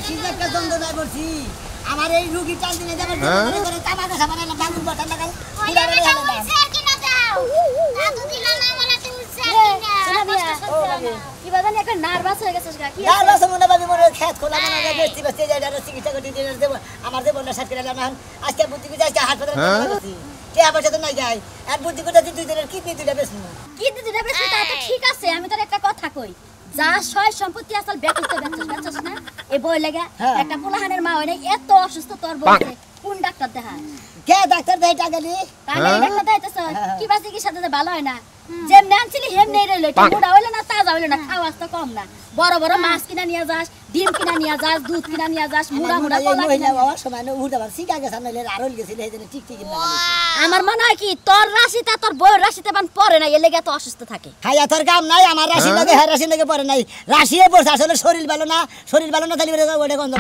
সিজাকে যন্ত্রণায় পড়ছি আমার এই রোগী টান দিনে যাবার মনে করে তামাকা সাবানা বাঙ্গুর বটা লাগাই ওইটা বেটা উলছে কি না দাও দাদু দিল না বলে তুই উলছে কি না কি বাজানি একটা নার্ভাস হয়ে গেছিস কি নার্ভাস মনে ভাবি মনে খেত খোলা মনে বেস্তি বেস্তি যায় আর চিকিৎসা করতে দিয়ে দেব আমার দেব না সাথে না আজকে বুদ্ধি করে আজকে হাসপাতালে গেছি কে আবার সাথে নাই যায় আর বুদ্ধি করে দুই দিনের কিডনি দুইটা বেশি কিডনি দুইটা বেশি তা তো ঠিক আছে আমি তোর একটা কথা কই যা সয় সম্পত্তি আসল বেচছ তো বেচছ না এই বই লাগা একটা পোলাহানের মা হইনি এত অসুস্থ তোর বলতে কোন ডাক্তার দেখায় কে ডাক্তার দেয় টাকা দি তাহলে ডাক্তার দেখাইতেছ কি বাসি কি সাথে ভালো হয় না যেমন আনছিলি হেমনে রইল এটা মুড়া হইলো না তাজা হইলো না খাওয়া তো কম না বড় বড় মাছ কিনা নিয়ে যাস ডিম কিনা নিয়ে যাস দুধ কিনা নিয়ে যাস মুড়া মুড়া কলা কিনা বাবা সময় না উড়াবার সিকা গেছে নাইলে আর হল গেছিল এইজন্য ঠিক ঠিক না আমার মনে হয় কি তোর রাশিটা তোর বউয়ের রাশিতে বান পড়ে না এর লাগি এত অসুস্থ থাকে খাইয়া তোর কাম নাই আমার রাশি লাগে হ্যাঁ রাশি লাগে পড়ে নাই রাশিয়ে পড়ছে আসলে শরীর ভালো না তাহলে ওটা গন্ধ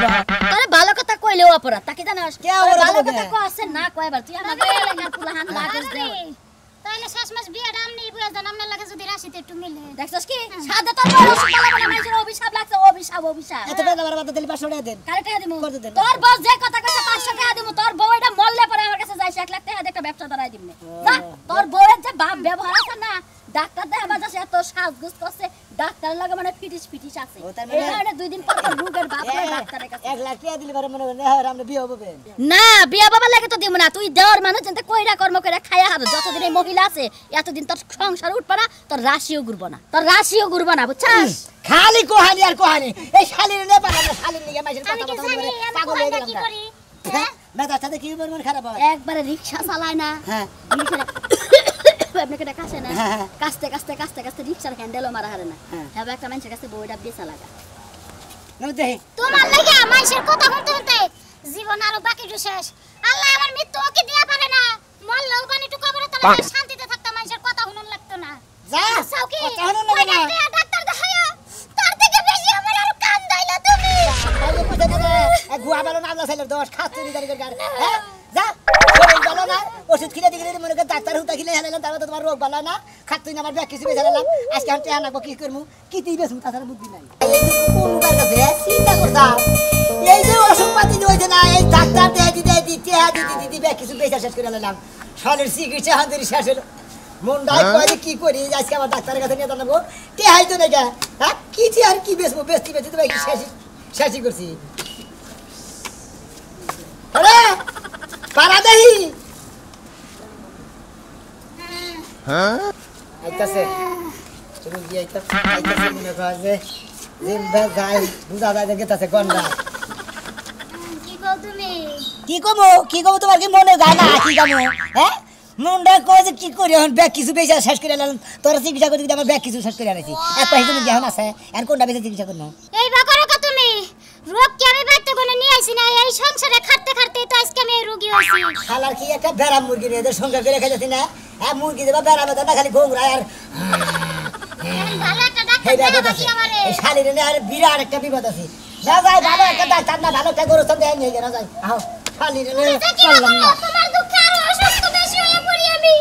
আরে ভালো কথা কইলেও অপরাধ তাকে জানাস কে ভালো কথা কই আছে না কয়বার তুই আমাকে এলাকার পুলাহান লাগস দে তাহলে শেষ মাস বিয়েটা আমনি বুয়া জান আমনে লাগে যদি রাশিতে একটু মিলে দেখছস কি সাদা তোর বড় সুপালা বলে মানুষের অভিশাপ লাগছে অভিশাপ এত টাকা আমার বাদ দিলি 500 টাকা দেন কারে টাকা দিমু তোর বস যে কথা কইছে 500 টাকা দিমু তোর বউ এটা মরলে পরে আমার কাছে যাইছে 1 লাখ টাকা দিয়ে একটা ব্যবসা ধরাই দিমনে যা তোর বউয়ের যে বাপ ব্যবহার আছে না ডাক্তার দেখ আমার কাছে এত সাজগুজ করছে ডাক্তার লাগে মানে ফিটিস আছে এই কারণে 2 দিন পর রোগের বাপ ডাক্তারের কাছে 1 লাখ টাকা দিলি পরে মনে হয় হ্যাঁ আমরা বিয়ে হবে না বিয়া বাবা লাগে তো দিমু না তুই দেওয়ার মানুষ যেতে কইরা কর্ম কইরা খায়া হবে যতদিন এই মহিলা আছে এতদিন তোর সংসার উঠবে না তোর রাশিও ঘুরবো না বুঝছস খালি কোহানি আর কোহানি এই শালির নে পালা না শালির নিয়ে মাইছের কথা কথা বলে পাগল হয়ে গেলাম না তার সাথে কি মন খারাপ হয় একবারে রিকশা চালায় না হ্যাঁ আপনাকে এটা কাছে না কাস্তে রিকশার হ্যান্ডেলও মারা হারে না হ্যাঁ একটা মানুষের কাছে বইটা বেচা লাগা না দেই তোমার লাগা মানুষের কথা শুনতে জীবন আরো বাকিটু শেষ আল্লাহ আমার মৃত্যু ওকে দিয়া পারে না মরলেও বানিটু কবরে তলে শান্তিতে থাকতাম মানুষের কথা শুনুন লাগতো না যা সাউকি কথা শুনুন লাগে না ডাক্তার দেখায়া তার থেকে বেশি আমার আর কান দাইলা তুমি আরে কইতে না গুয়া ভালো না আল্লাহ সাইলের দোষ খাতুরি দাঁড়ি করে হ্যাঁ যা শরীর ভালো না ওষুধ কিনে দিলে মনে করে ডাক্তার হুতা কিনে হেলালাম তারপর তোমার রোগ ভালো না খাতুই না আমার ব্যাগ কিছু বেচে হেলালাম আজকে আমি টাকা নাকবো কি করমু কি তুই বেচমু তাছাড়া বুদ্ধি নাই কোন উপায় কাছে চিন্তা করতাম এই যে ওষুধ পাতি হইছে না এই ডাক্তার দেয় দিদি ব্যাগ কিছু বেচা শেষ করে হেলালাম শরীর চিকিৎসা হাতের শেষ হলো মনটাই কয় কি করি আজকে আমার ডাক্তারের কাছে নিয়ে জানাবো কে হাইতো না গা হ্যাঁ কি আর কি বেচবো বেচতে তো ভাই শেষই করছি আরে পারা দেহি হ্যাঁ আইতাছে তুমি কি আইতাছে মনে কর যে জিম ভাই বুঝা যায় যে গেতাছে গন্ডা কি কও তুমি কি কমো তোমার কি মনে যায় না কি কমো হ্যাঁ মুন্ডা কয় যে কি করি এখন ব্যাগ কিছু বেচা শেষ করে আনলাম তোর চিকিৎসা করতে আমার ব্যাগ কিছু শেষ করে আনছি এক পয়সা তুমি যেমন আছে আর কোনটা বেচে চিকিৎসা করবো এই বাকরো কা তুমি রোগ কি আমি বাইতে কোনে নিয়ে আইছি না এই সংসারে খাটতে তো আজকে আমি রোগী হইছি খালার কি একটা বেড়া মুরগি নিয়ে এদের সংসার করে খাইতেছি না হ্যাঁ মুরগি দেবা বেড়া মতো না খালি ঘুমরায় আর ভালো একটা ডাক্তার দেখাবি আমারে এই শালির নিয়ে আর বিরাট একটা বিপদ আছে না যাই ভালো একটা ডাক্তার না ভালো একটা গরু সঙ্গে নিয়ে গেল যাই আও শালির নিয়ে চললাম না তোমার দুঃখ আর অসুস্থ বেশি হয়ে পড়ি আমি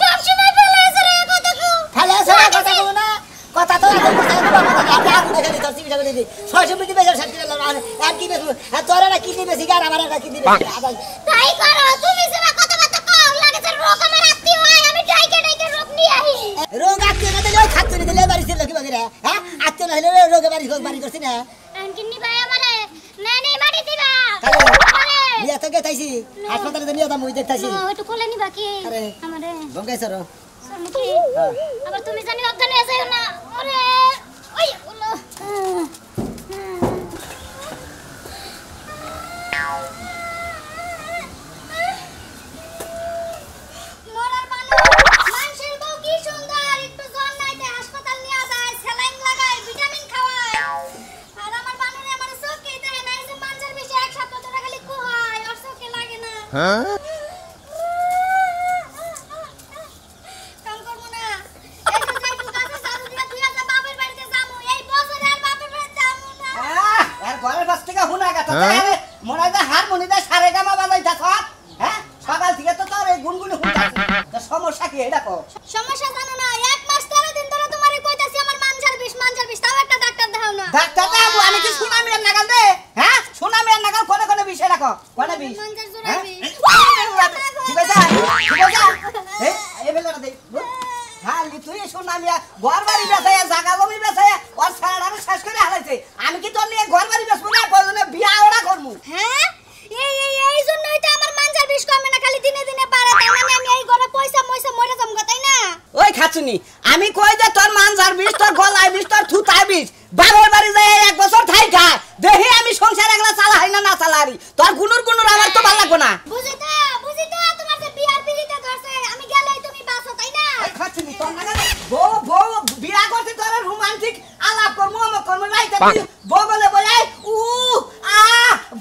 সব সময় ফেলে আসরে কথা কও ফেলে আসরে কথা কও না কথা তো এখন কথা আমি আগুন দেখে দিতে চিকিৎসা করে দিই 600 মিনিট বেজার সাথে আর কি বেশি আর তোরা না কিডনি বেশি আর আমার না কিডনি বেশি তাই করো তুমি যেটা কথা কও লাগে যে রোগ আমার আত্মীয় হয় আমি ডাইকে রোগ নিয়ে আহি রোগ আত্মীয় না দিলে খাচ্ছ না দিলে বাড়ি ছিল কি বাগিরা হ্যাঁ আত্মীয় না হলে রোগে বাড়ি করছিস না কিডনি ভাই আমারে নেই মাটি দিবা নিয়া তো গেতাইছি হাসপাতালে নিয়া দাম ওই দেখতাইছি একটু কোলে নিবা কি আমারে বঙ্গাইছর কি আবার তুমি জানি অজ্ঞান হয়ে যাও না আরে ওই ওলো মরার মানুষের বউ কি সুন্দর একটু জ্বর নাইতে হাসপাতাল নিয়ে যায় স্যালাইন লাগায় ভিটামিন খাওয়ায় আর আমার বানুরে আমার চোখে দেয় না এই যে মানুষের বেশি এক সপ্তাহ ধরে খালি কুহায় আর চোখে লাগে না হ্যাঁ সকাল থেকে তো তোর এই গুনগুনি হুঁটাছে সমস্যা কি এটা কো সমস্যা জানো না এক মাস 13 দিন ধরে তোমারে কইতাছি আমার মানজার বিষ তাও একটা ডাক্তার দেখাও না ডাক্তার দেখাবো আমি কি শুনামি নাগাল দে কয়টা বিষ মাঞ্জার জোড়া হ্যাঁ? বিষ। ঠিক আছে ঠিক আছে এই বেলাটা দে হ্যাঁ তুই শোন আমি ঘর বাড়ি বেসায় জায়গা জমি বেসায় ওর সারাটা শেষ করে হারাইছে আমি কি তোর নিয়ে ঘর বাড়ি বেসবো না প্রয়োজনে বিয়া ওরা করবো হ্যাঁ এই জন্যই তো আমার মাঞ্জার বিষ কমে না, খালি দিনে দিনে বাড়ে। তার মানে আমি এই ঘরে পয়সা মরে যাবো, তাই না? ওই খাচুনি আমি কই যে তোর মানজার বিষ তোর গলায় বিষ তোর থুতায় বিষ বাবার বাড়ি যায় 1 বছর থাইকা দেখি আমি সংসার একলা চালাই না চালারি তোর গুনুর আমার তো ভালো লাগবে না বুঝি তো তোমার যে বিয়ার পিড়িতে ধরছে, আমি গেলেই তুমি বাঁচো, তাই না? ওই খাচুনি তোর না বউ বিয়া করতে তোর রোমান্টিক আলাপ করবো রাইতে বউ বলে বলে উ আ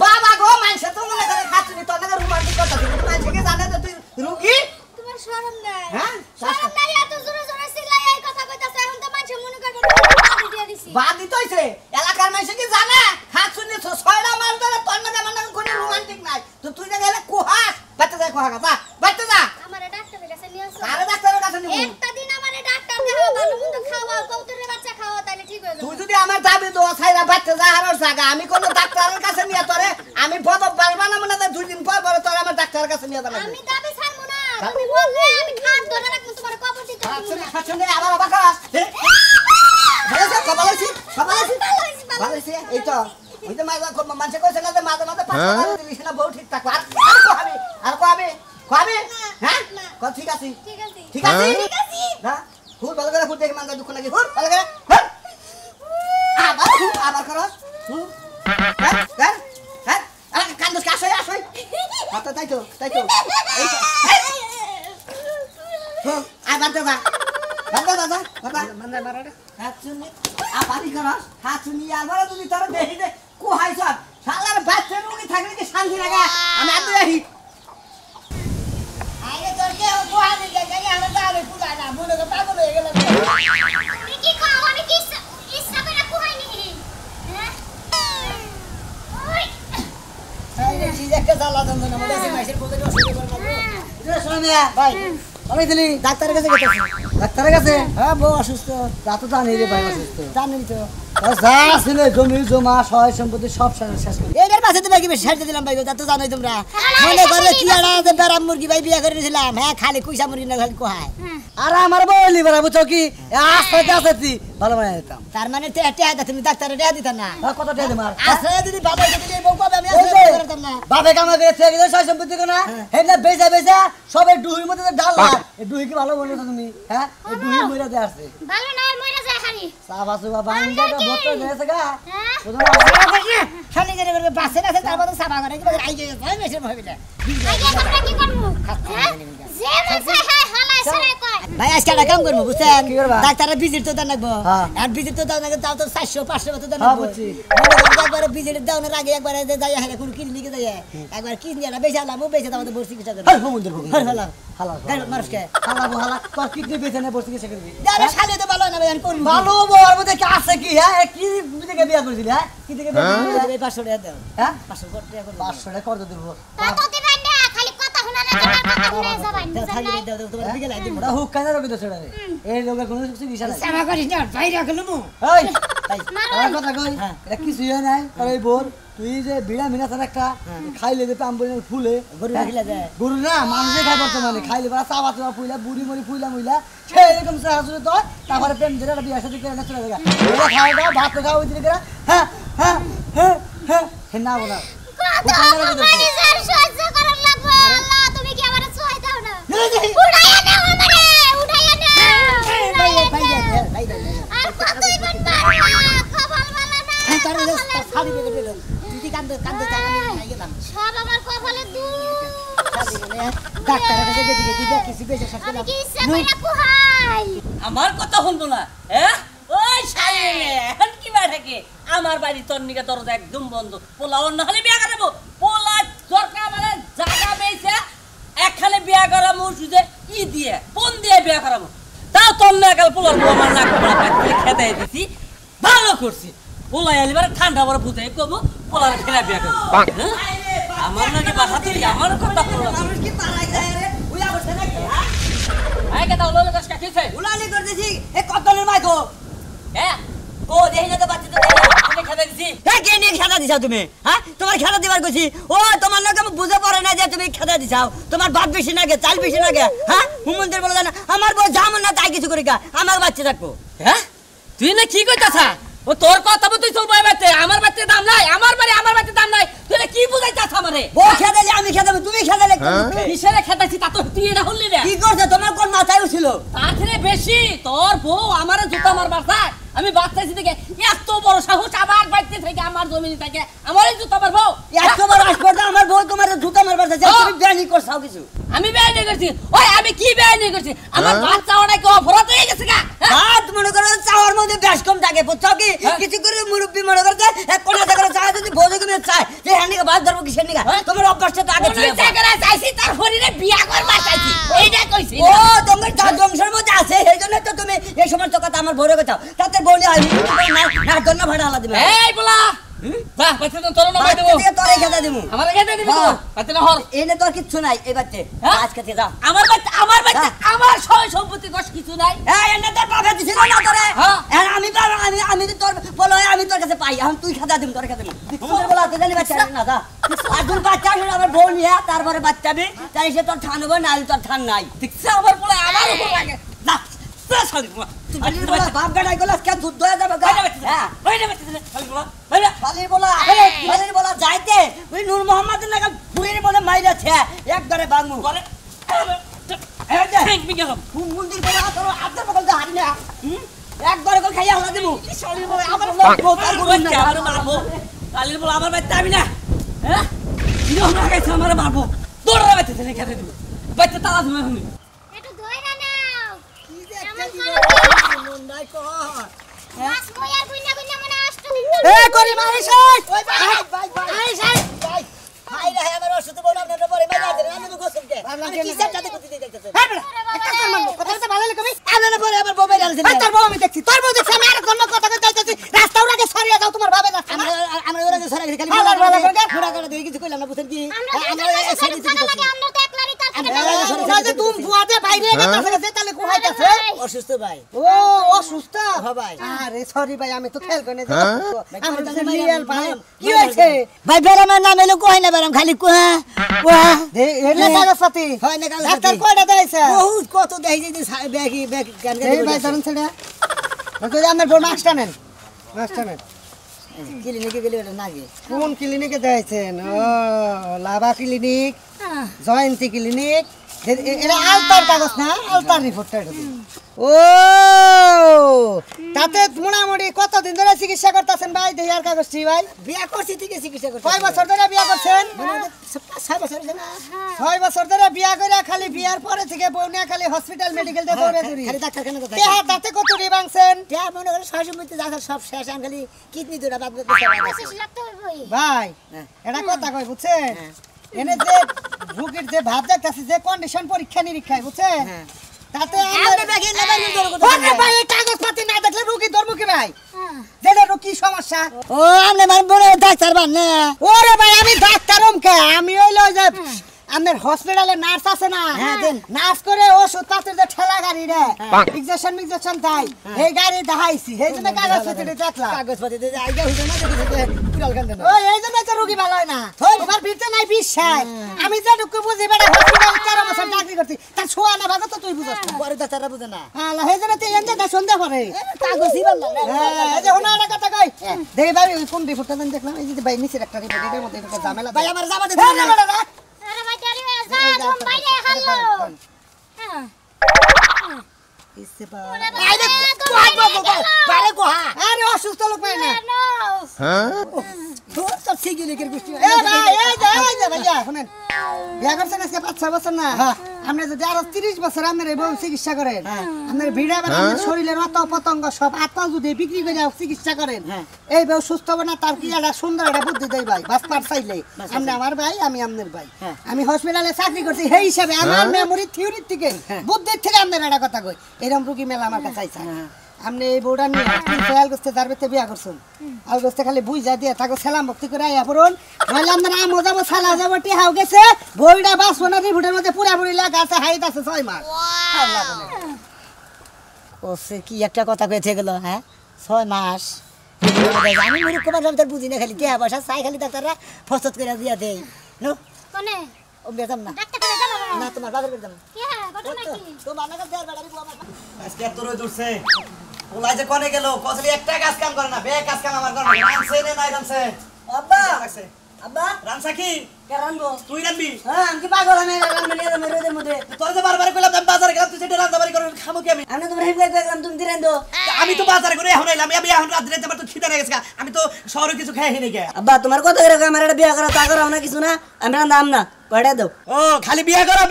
বাবা গো মানছে তো মনে করে খাচুনি তোর না রোমান্টিক কথা তুই মানছে জানে যে তুই রুগী তোমার শরম নাই? হ্যাঁ শরম নাই? এত জোরে জোরে চিল্লাই এই কথা কইতাছে, এখন তো মানুষ মনে করে বাড়ি দিয়ে দিছি। বাদি তইছে এলাকার মানুষ কি জানে খাচুনি ছয়টা মাস ধরে তোর না মানে কোনো রোমান্টিক নাই তো তুই না গেলে কুহাস বাচ্চা যায় কুহা যা বাচ্চা যা আমারে ডাক্তারের কাছে নিয়ে আসো। আরে ডাক্তারের কাছে নিব একটা দিন আমারে ডাক্তার দেখাও, ভালো মন্দ খাওয়াও, কৌতুরের বাচ্চা খাওয়াও, তাহলে ঠিক হয়ে তুই যাবে। যদি আমার দাবি দোয়া ছাইরা বাচ্চা যা হারার জায়গা আমি কোন ডাক্তারের কাছে নিয়ে তোরে আমি বদব পারবা না মনে হয় 2 দিন পর তোর আমার ডাক্তারের কাছে নিয়ে যাবো আমি দাবি ছাড়বো না, তুমি বললে আমি খাট ধরে রাখবো, তোমার কবর দিতে হবে খাচুনি না। খাচুনি আবার আবার করা ভালো আছে কপালাইছি ভালোইছি এই তো ওই যে মানুষে কইছে না যে মাঝে মাঝে 5 টাকা দিলিস না বউ ঠিক থাকো আর কবে হ্যাঁ ঠিক আছে ঠিক আছে ঠিক আছে ঠিক আছে। না খুব ভালো করে খুব দেখে মানটা দুঃখ নাকি খুব ভালো করে আবার করস হ্যাঁ কান্দুস কাশই আসই হাতে তাই তো এই তো আবার দাদা মানে মারাটা হাচুনি আবারই করস হাচুনি আবার তুমি তোর দেখি দে কোহাইছ শালার বাচ্চা রুগী থাকলে কি শান্তি লাগে আমি আদু আহি আরে তোর কে কোহা দিকে গেলে আমরা যাবে পূজা না মনে করে পাগল হয়ে গেল তুমি কি খাও? আমি কি ইচ্ছা করে কুহাইনি? হ্যাঁ ওই আরে জিজাকে জ্বালা দন্দ না মনে আছে মাইশের পদে অসুবিধা করে না রে সোনিয়া ভাই আমি দিলি ডাক্তারের কাছে গেছি ডাক্তারের কাছে হ্যাঁ বউ অসুস্থ তা তো জানি রে ভাই অসুস্থ জানি তো যা ছিল জমি জমা সয় সম্পত্তি সব শেষ করে এটার পাশে তো বাকি বেশি ছেড়ে দিলাম ভাই তা তো জানোই তোমরা মনে করে কি আর যে বেরাম মুরগি ভাই বিয়া করে দিয়েছিলাম হ্যাঁ খালি কুইসা মুরগি না খালি কোহায় আর আমার বউলি বড় বুঝছো কি আস্তে আস্তে ভালো বানাই দিতাম তার মানে টেয়া তুমি ডাক্তারে টেয়া দিতা না কত টেয়া দিমার আছে যদি বাবা যদি বউ পাবে আমি আসলে করতাম না বাবা কামা করে থেকে গেছে সয় সম্পত্তি কোনা হেলা বেজা সবে ডুহির মধ্যে ডাললা এই ডুহি কি ভালো বলছো তুমি হ্যাঁ এই ডুহি মইরা দে আছে ভালো না মরে যায় খালি। সাবা সুবা বাঙ্গাটা বটে দেছে গা হ্যাঁ খালি করে করে বাসে আছে তারপর সাবা করে কি আই যায় ভাই মেশে ভাবিটা আগে আমরা কি করব? হ্যাঁ যে মনসা হ্যাঁ হালাই সরে কয়। ভাই আজকে একটা কাম করবো বুঝছেন কি করবা? ডাক্তারের ভিজিট তো দেন লাগবো আর ভিজিট তো দাও না তাও তো 400-500 তো দেন লাগবো একবার ভিজিট দাওনের আগে একবার যাই হ্যাঁ কোন ক্লিনিকে যাই একবার কি নিয়ে না বেশি আলামু বেশি দাও তো বর্ষি কিছু করে হ্যাঁ সমুদ্র ভোগ হালা হালা গাড়ি মানুষকে হালা তোর কিডনি বেচনে বসে গেছে করবি যারা শালে তো ভালো না ভাই আমি করব ভালো বউর মধ্যে কি আছে কি হ্যাঁ কি দিকে বিয়া করেছিলি হ্যাঁ কি থেকে বেশি 500 টাকা দাও হ্যাঁ 500 টাকা করে 500 টাকা কর দেব তা তো দিবেন না, খালি কথা শোনা না, তোমার কথা শুনে যাবেন, দাও বুঝলেন থাকি নাই? দাও তোমার দিকে লাই দিব ওটা হুক কানে রবি দছড়া রে এই লোকের কোনো কিছু বিষয় নাই সামা করিস না ভাই রাখলু মু ওই ভাই আমার কথা কই এটা কিছু হয় নাই আর এই বোর তুই যে বিড়া মিনা তার একটা খাইলে যে পাম্বলিনের ফুলে গরু রাখিলা যায় গরু না মানুষে খাই বর্তমানে খাইলে বা চাবা চাবা ফুইলা বুড়ি মরি ফুইলা মুইলা সেই এরকম চাহা শুনে তো তারপরে প্রেম ধরে একটা বিয়া সাথে করে না চলে যায় খাওয়া দাওয়া ভাত খাওয়া ওই দিকে হ্যাঁ হ্যাঁ হ্যাঁ হ্যাঁ হ্যাঁ না বলা কত অপমানি স্যার সহ্য করার লাগবে। আল্লাহ তুমি কি আমারে সহায় দাও না? উড়াইয়া নাও আমারে, উড়াইয়া নাও। ভাই ভাই ভাই আর কতই বানবা কপাল ভালো না। তারে খালি বেগে বেগে তুই কান্দে আমি খাই গেলাম সব আমার কপালে দুঃখ। ডাক্তারের কাছে গেছি দিবা কিছু বেশি আমি সব কি ইচ্ছা কইরা কুহাই? আমার কথা শুনতো না হ্যাঁ ওই শালে এখন কি বা থাকে আমার বাড়ি তোর নিকে দরজা একদম বন্ধ পোলা অন্য হলে বিয়া করাবো পোলা দরকার মানে জায়গা পেয়েছে একখানে বিয়া করাবো শুধু ই দিয়ে কোন দিয়ে বিয়া করাবো তাও তোর না কাল পোলার বউ আমার নাক পোলা খেতে দিছি ভালো করছি পোলা এলিবার ঠান্ডা বড় বুঝাই কবো পোলার ফেরা বিয়া করবো হ্যাঁ? আমার নাকি বাসা তুই আমার কথা পোলা কি পারাই যায় রে ওই অবস্থা নাকি আয় কে দাও লোলে কাছে কিছে উলালি করতেছি এ কতলের মাইকো হ্যাঁ ও দেখি না তো বাচ্চা তো তুমি খেতে দিছি এ কে নিয়ে খেলা দিছাও তুমি হ্যাঁ তোমার খেলা দিবার কইছি ও তোমার লোক আমি বুঝে পড়ে না যে তুমি খেলা দিছাও তোমার ভাত বেশি নাগে চাল বেশি নাগে হ্যাঁ হুমন্দির বলে না আমার বউ যেমন না তাই কিছু করি কা আমার বাচ্চা থাকবো হ্যাঁ তুই না কি কইতাছা ও তোর কথা তুই চলবো বাড়িতে আমার বাড়িতে দাম নাই আমার বাড়িতে দাম নাই তুই না কি বুঝাইতাছ আমারে বউ খেদালে আমি খেদাবো তুমি খেদালে কিসেরে খেতাছি তা তো তুই এটা হলি না কি করছে তোমার কোন মাথায় উঠছিল তার থেকে বেশি তোর বউ আমারে জুতা মারবার চায় আমি বাচ্চাছি থেকে এত বড় সাহস আমার বাড়িতে থেকে আমার জমি থেকে আমারই জুতা মারবো এত বড় আসপর্দা আমার বউ তোমার জুতা মারবার চাইছে তুমি বেয়ানি করছাও কিছু আমি বেআইনি করছি ওই আমি কি বেআইনি করছি আমার বাচ্চা অনেক অপরাধ হয়ে গেছে গা হাত মনে করো চাওয়ার মধ্যে বেশ কম থাকে বুঝছো কি কিছু করে মুরব্বী মনে করছে এক কোনা জায়গায় চায় যদি বউ দেখে চায় যে হ্যান্ডিকে বাদ ধরবো কিসের নিগা তোমার অভ্যাসটা তো আগে ছিল জায়গায় চাইছি তার শরীরে বিয়া করবার চাইছি এইটা কইছি ও তোমার যা বংশের মধ্যে আছে এই জন্য তো তুমি এই সমস্ত কথা আমার বউরে কথাও তাতে বউনি হয় না জন্য ভাড়া আলা দিবে এই বলা যা পয়সা তো তোর নামে দেবো তোরে খেতে দেবো আমারে খেতে দিবি তো পয়সা না হর এনে তোর কিচ্ছু নাই এই বাচ্চা আজ খেতে যা আমার বাচ্চা আমার সয় সম্পত্তি কষ্ট কিছু নাই এই এনে তোর বাবা দিছিল না তোরে আর আমি আমি তোর বলো আমি তোর কাছে পাই এখন তুই খেতে দিম তোর খেতে দিম তোমার বলা তুই জানি বাচ্চা না যা আর দুই বাচ্চা হলো আমার বউ নিয়ে তারপরে বাচ্চাবি তাই সে তোর ঠান হবে না তোর ঠান নাই দেখছ আমার বলে আমার উপর লাগে না সরি বাপ গাড়াই গেল কে যুদ্ধ হয়ে যাবে খালির বলা যাইতে ওই নূর মোহাম্মদের নাকি বুড়ির বলে মাইরাছে একবারে বাংমু মন্দির বলে আপনার বকল তো হারি না একবারে করে খাইয়া হলা দেবো মারবো কালির বলে আমার বাচ্চা আমি না হ্যাঁ আমার মারবো তোর বাচ্চা খেতে দেবো বাচ্চা তালা তুমি এখন একটু ধইরা নাও নাই কো মাছ কইয়া গুইনা গুইনা মনে আসতো এ করি মারিস ওই ভাই হাই রে আমার অসুস্থ বল আপনার পরে মাইরা দেন আমি তো গোসলকে আমি কি সাথে করতে যাইতেছেন হ্যাঁ একটা মান কথা তো ভালো লাগবে আমি না পরে আমার বউ বাইরে আনছেন তোর বউ আমি দেখছি তোর বউ দেখছি আমি আর কোন কথা কইতে যাইতেছি রাস্তা উড়াকে সরিয়া যাও তোমার ভাবে না আমরা ওরা যে সরিয়া খালি পুরা করে দেই কিছু কইলাম না বুঝেন কি আমরা সাইডে দিতে লাগে আমরা তো একলারই তার আমরা তুমি বুয়াতে বাইরে গেছে তাহলে কোহাইতাছে অসুস্থ ভাই ও অসুস্থ হ্যাঁ ভাই আরে সরি ভাই আমি তো খেয়াল করি না আমি তো রিয়েল ভাই কি হইছে ভাই বেরামের নাম এলো কই না বেরাম খালি কোহা কোহা এলে কাগজপাতি হয় না কাগজ ডাক্তার কয়টা দেইছে বহুত কত দেই যে ব্যাগি ব্যাগ গান এই ভাই ধরুন ছেড়ে তো আমার বড় মাস্টার নেন ক্লিনিকে গেলে এটা নাগে কোন ক্লিনিকে দেইছেন ও লাভা ক্লিনিক জয়ন্তী ক্লিনিক এটা আলতার কাগজ না আলতার রিপোর্টটা এটা ও তাতে মোটামুটি কতদিন ধরে চিকিৎসা করতেছেন ভাই দেয়ার কাগজটি ভাই বিয়া করছি থেকে চিকিৎসা করতে 6 বছর ধরে বিয়া করছেন 6 বছর না 6 বছর ধরে বিয়া করে খালি বিয়ার পরে থেকে বউনা খালি হসপিটাল মেডিকেল তে দৌড়ে দৌড়ি খালি ডাক্তারখানা কথা তে তাতে কত রি ভাঙছেন তে মনে করে সহজমিতে যাচ্ছে সব শেষ আন খালি কিডনি দুরা বাদ ভাই এটা কথা কই বুঝছেন এনে যে রোগীর যে ভাব দেখতাছি যে কন্ডিশন পরীক্ষা নিরীক্ষায় বুঝছেন তাতে আমরা দেখি লেবার নিয়ে ধরব ওরে ভাই এই কাগজপত্র না দেখলে রোগী ধর্ম কি ভাই যেটা রোগী সমস্যা ও আমনে মান বড় ডাক্তার বান না ওরে ভাই আমি ডাক্তারম কে আমি হইলো যে আমাদের হসপিটালে নার্স আছে না নার্স করে ওষুধ পাত্র যে ঠেলা গাড়ি রে ইনজেকশন তাই এই গাড়ি দেখাইছি এই জন্য কাগজপত্র দেখলাম কাগজপত্র আইগা হইছে না পুরাল কান্দে না ওই এই জন্য তো রোগী ভালো হয় না তোমার ভিতরে নাই বিশ্বাস আমি যেটুকু বুঝি বেটা হসপিটালে 4 বছর চাকরি করছি তার ছোয়া না ভাগ তো তুই বুঝছ না বড় ডাক্তাররা বুঝে না আল্লাহ এই জন্য তুই এন্ড দা সন্ধ্যা করে কাগজই ভালো এই যে ওনা একটা কথা কই দেই ভাই কোন রিপোর্টটা দেখলাম এই যে ভাই নিচের একটা রিপোর্ট এর মধ্যে একটা ঝামেলা ভাই আমার যাবা দে আরে ভাই গাড়ি হয়ে যা তুমি বাইরে হাল্লো হ্যাঁ ইসে বা আরে বারে কোহা আরে অসুস্থ লোক পায় না হ্যাঁ তোর তো সিগিলিকের গুষ্টি এ ভাই এই যে ভাইয়া শুনেন বিয়া করছেন আজকে 5-6 বছর না আপনি যদি আরো 30 বছর আপনার বউ চিকিৎসা করেন আপনার ভিড়া আপনার শরীরের অত পতঙ্গ সব আত্মা যদি বিক্রি করে চিকিৎসা করেন এই বউ সুস্থ হবে না তার কি একটা সুন্দর একটা বুদ্ধি দেই ভাই বাসপার চাইলে আপনি আমার ভাই আমি আপনার ভাই আমি হসপিটালে চাকরি করছি সেই হিসাবে আমার মেমোরি থিওরি থেকে বুদ্ধির থেকে আপনার একটা কথা কই এরকম রোগী মেলা আমার কাছে আইছে আপনি এই বউটা নিয়ে আলগস্তে তার বেতে বিয়া করছেন আলগস্তে খালি বুঝা দিয়ে তাকে সালাম ভক্তি করে আইয়া পড়ুন নইলে আপনার আমও যাবো সালা যাবো টিহাও গেছে বইটা বাঁচবো না রিপোর্টের মধ্যে পুরাপুরি লেখা আছে হাইট আছে 6 মাস ও সে কি একটা কথা কইতে গেল হ্যাঁ 6 মাস আমি মুরুখ কুমার আমি তোর বুঝি না খালি টিয়া পয়সা চাই খালি ডাক্তাররা ফসত করে দিয়া দেই নো কোনে ও বেজাম না ডাক্তার করে যাবো না তোমার বাবার বেজাম কি হ্যাঁ ঘটনা কি তো মানাকে দেয়ার বাড়ি বুয়া আজকে এত রোদ উঠছে ওলাই যে কোনে গেল কসলি একটা কাজ কাম করে না বে কাজ কাম আমার করে না রানছে নে নাই রানছে আব্বা লাগছে আব্বা রানছা কি কে রানবো তুই রানবি হ্যাঁ আমি কি পাগল আমি রানবো নিয়ে যাবো রোদের মধ্যে তোর যে বারবার কইলাম আমি বাজারে গেলাম তুই সেটা রান্দাবাড়ি করে খামু কি আমি আমি তোমার হেল্প করে দেখলাম তুমি দিলেন তো আমি তো বাজারে করে এখন এলাম আমি এখন রাত দিলে আমার তো খিদা লেগে গেছে আমি তো শহরে কিছু খাই হেনে গে আব্বা তোমার কথা করে আমার একটা বিয়া করা তা করো না কিছু না আমি রান্দাম না পড়ে দাও ও খালি বিয়া করো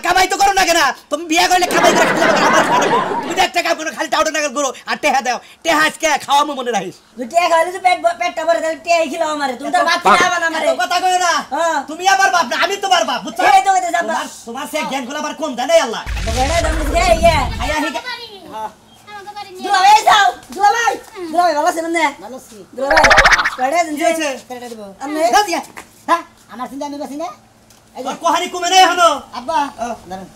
কামাই তো করো না কেন তুমি বিয়া করলে কামাই করে খেতে পারো আমার খাওয়া তুমি তো একটা কাম করো খালি টাউটা নাগাল করো আর টেহা দাও টেহা আজকে খাওয়ামু মনে রাখিস তুই টিয়া খাইলে তো পেটটা ভরে তাহলে টিয়াই খিলাও আমারে তুমি তো ভাত খাবা না আমারে এত কথা কইও না হ্যাঁ। তুমি আমার বাপ না আমি তোমার বাপ বুঝছো এই তো কইতে যাবা তোমার সে জ্ঞান গুলো আবার কোন জানে আল্লাহ বেড়া দাম দিছে ইয়া আয়া হি আমাকে বাড়ি নিয়ে দুলা ভাই যাও দুলা ভাই ভালো আছেন না ভালো আছি দুলা ভাই পড়ে দিন কি হয়েছে? কেটে দেব আমি হ্যাঁ আমার চিন্তা আমি বাসি না এই যে তোর কোহানি কমে নাই হলো আব্বা দাঁড়ান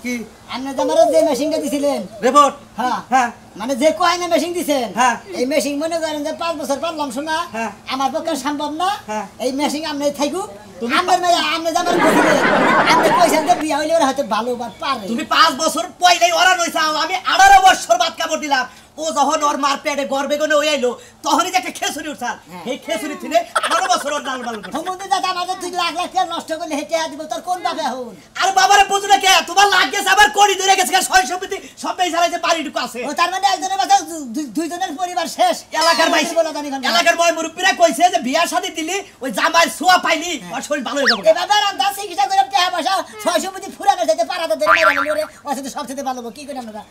কি আপনি যে আমার যে মেশিনটা দিছিলেন রিপোর্ট হ্যাঁ হ্যাঁ মানে যে কয়না মেশিন দিছেন হ্যাঁ। এই মেশিন মনে করেন যে 5 বছর পারলাম শোনা হ্যাঁ। আমার পক্ষে সম্ভব না হ্যাঁ। এই মেশিন আপনি থাকুক আমার মেয়ে আপনি যাবার দিছিলেন আপনি কইছেন যে বিয়া হইলে ওরা হয়তো ভালো বা পারে তুমি 5 বছর পয়লাই ওরা রইছাও আমি 18 বছর বাদ কাপড় দিলাম ও যখন ওর মার পেটে গর্বে গনে ওই আইলো তখনই যে একটা খেসুরি উঠাল এই খেসুরি থেকে 18 বছর ওর ডাল বাল করছে সমুদ্রে দাদা আমাদের 2 লাখ লাখ টাকা নষ্ট করলে হেঁটে দিব তোর কোন বাবা হন আর বাবারে বুঝু না কে তোমার লাগ গেছে আবার কোড়ি ধরে গেছে সয় সম্পত্তি সব পেয়ে চালাইছে বাড়িটুকু আছে ও তার মানে একজনের বাসা দুইজনের পরিবার শেষ এলাকার মাইস বলা জানি না এলাকার ময় মুরব্বীরা কইছে যে বিয়ার শাদী দিলি ওই জামাইয়ের ছোঁয়া পাইলি ওর শরীর ভালো হয়ে যাবে এভাবে রান্না চিকিৎসা করে টাকা পয়সা 600 টাকা ফুরানো যেতে পারাতে ধরে মারা গেল রে ওর সাথে সব সাথে ভালো কি করে আমরা